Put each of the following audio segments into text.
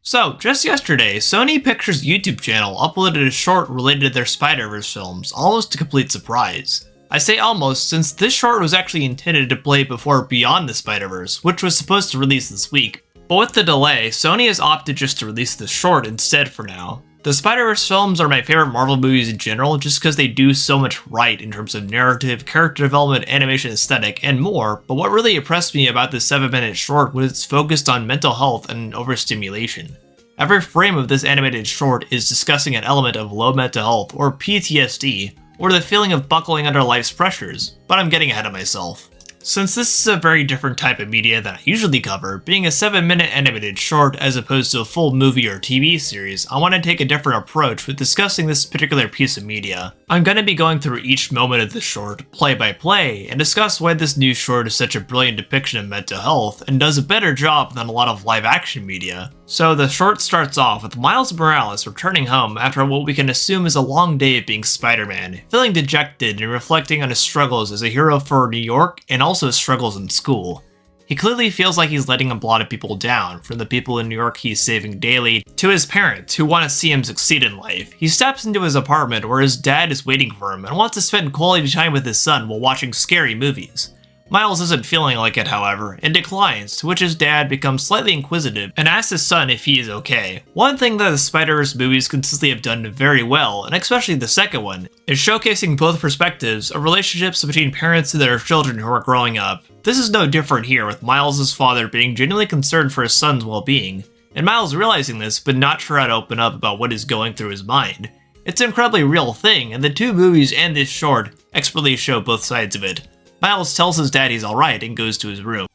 So, just yesterday, Sony Pictures' YouTube channel uploaded a short related to their Spiderverse films, almost a complete surprise. I say almost, since this short was actually intended to play before Beyond the Spider-Verse, which was supposed to release this week. But with the delay, Sony has opted just to release the short instead for now. The Spider-Verse films are my favorite Marvel movies in general just because they do so much right in terms of narrative, character development, animation aesthetic, and more, but what really impressed me about this 7-minute short was its focused on mental health and overstimulation. Every frame of this animated short is discussing an element of low mental health, or PTSD, or the feeling of buckling under life's pressures, but I'm getting ahead of myself. Since this is a very different type of media than I usually cover, being a 7-minute animated short as opposed to a full movie or TV series, I want to take a different approach with discussing this particular piece of media. I'm going to be going through each moment of the short, play by play, and discuss why this new short is such a brilliant depiction of mental health and does a better job than a lot of live action media. So the short starts off with Miles Morales returning home after what we can assume is a long day of being Spider-Man, feeling dejected and reflecting on his struggles as a hero for New York and also his struggles in school. He clearly feels like he's letting a lot of people down, from the people in New York he's saving daily, to his parents who want to see him succeed in life. He steps into his apartment where his dad is waiting for him and wants to spend quality time with his son while watching scary movies. Miles isn't feeling like it, however, and declines, to which his dad becomes slightly inquisitive and asks his son if he is okay. One thing that the Spider-Verse movies consistently have done very well, and especially the second one, is showcasing both perspectives of relationships between parents and their children who are growing up. This is no different here, with Miles' father being genuinely concerned for his son's well-being, and Miles realizing this but not sure how to open up about what is going through his mind. It's an incredibly real thing, and the two movies and this short expertly show both sides of it. Miles tells his dad he's alright and goes to his room.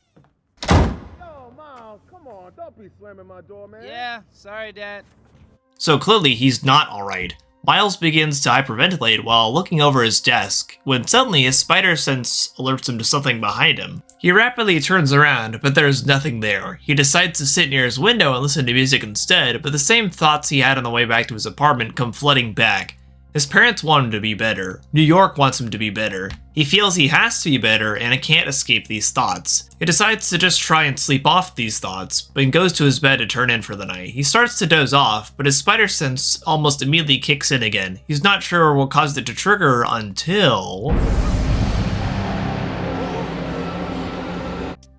Yo, Miles, come on, don't be slamming my door, man. Yeah, sorry, Dad. So clearly he's not alright. Miles begins to hyperventilate while looking over his desk, when suddenly his spider sense alerts him to something behind him. He rapidly turns around, but there's nothing there. He decides to sit near his window and listen to music instead, but the same thoughts he had on the way back to his apartment come flooding back. His parents want him to be better. New York wants him to be better. He feels he has to be better and he can't escape these thoughts. He decides to just try and sleep off these thoughts, but goes to his bed to turn in for the night. He starts to doze off, but his spider sense almost immediately kicks in again. He's not sure what caused it to trigger until...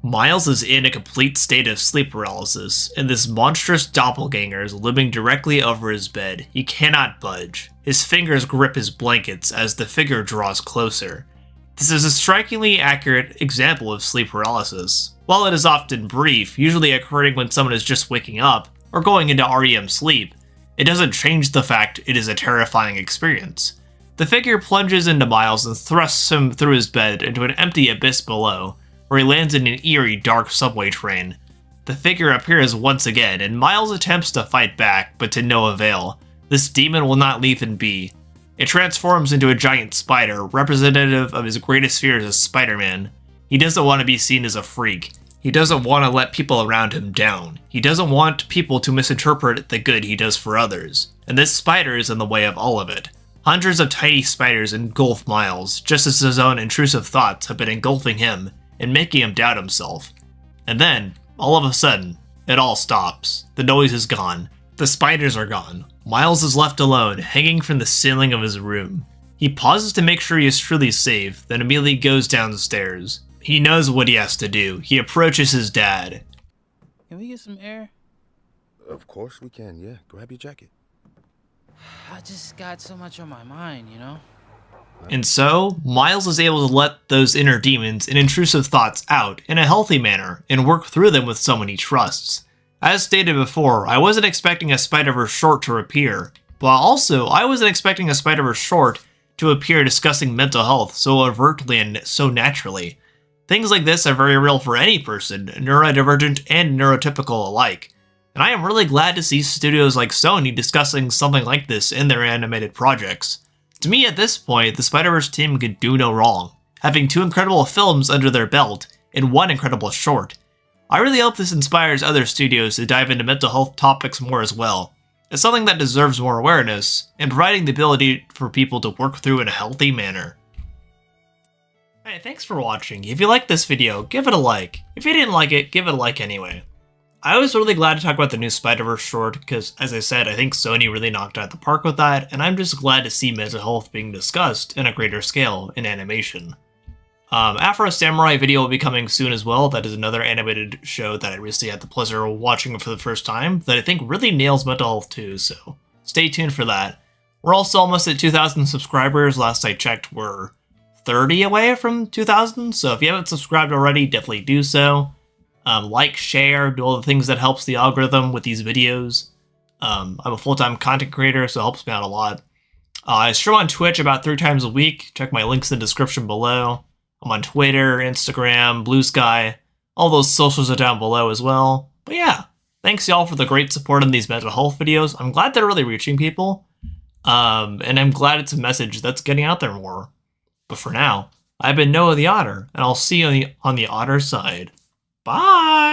Miles is in a complete state of sleep paralysis, and this monstrous doppelganger is looming directly over his bed. He cannot budge. His fingers grip his blankets as the figure draws closer. This is a strikingly accurate example of sleep paralysis. While it is often brief, usually occurring when someone is just waking up or going into REM sleep, it doesn't change the fact it is a terrifying experience. The figure plunges into Miles and thrusts him through his bed into an empty abyss below, where he lands in an eerie, dark subway train. The figure appears once again, and Miles attempts to fight back, but to no avail. This demon will not leave him be. It transforms into a giant spider, representative of his greatest fears as Spider-Man. He doesn't want to be seen as a freak. He doesn't want to let people around him down. He doesn't want people to misinterpret the good he does for others. And this spider is in the way of all of it. Hundreds of tiny spiders engulf Miles, just as his own intrusive thoughts have been engulfing him and making him doubt himself. And then, all of a sudden, it all stops. The noise is gone. The spiders are gone. Miles is left alone, hanging from the ceiling of his room. He pauses to make sure he is truly safe, then immediately goes down the stairs. He knows what he has to do. He approaches his dad. Can we get some air? Of course we can, yeah. Grab your jacket. I just got so much on my mind, you know? And so, Miles is able to let those inner demons and intrusive thoughts out in a healthy manner and work through them with someone he trusts. As stated before, I wasn't expecting a Spider-Verse short to appear, but also I wasn't expecting a Spider-Verse short to appear discussing mental health so overtly and so naturally. Things like this are very real for any person, neurodivergent and neurotypical alike. And I am really glad to see studios like Sony discussing something like this in their animated projects. To me, at this point, the Spider-Verse team could do no wrong, having 2 incredible films under their belt and 1 incredible short. I really hope this inspires other studios to dive into mental health topics more as well. It's something that deserves more awareness, and providing the ability for people to work through in a healthy manner. Hey, thanks for watching. If you liked this video, give it a like. If you didn't like it, give it a like anyway. I was really glad to talk about the new Spider-Verse short because, as I said, I think Sony really knocked out the park with that, and I'm just glad to see mental health being discussed in a greater scale in animation. Afro Samurai video will be coming soon as well. That is another animated show that I recently had the pleasure of watching for the first time that I think really nails mental health too, so stay tuned for that. We're also almost at 2,000 subscribers. Last I checked, we're 30 away from 2,000, so if you haven't subscribed already, definitely do so. Like, share, do all the things that helps the algorithm with these videos. I'm a full-time content creator, so it helps me out a lot. I stream on Twitch about 3 times a week. Check my links in the description below. I'm on Twitter, Instagram, Blue Sky. All those socials are down below as well. But yeah, thanks y'all for the great support on these mental health videos. I'm glad they're really reaching people. And I'm glad it's a message that's getting out there more. But for now, I've been Noah the Otter, and I'll see you on the Otter side. Bye!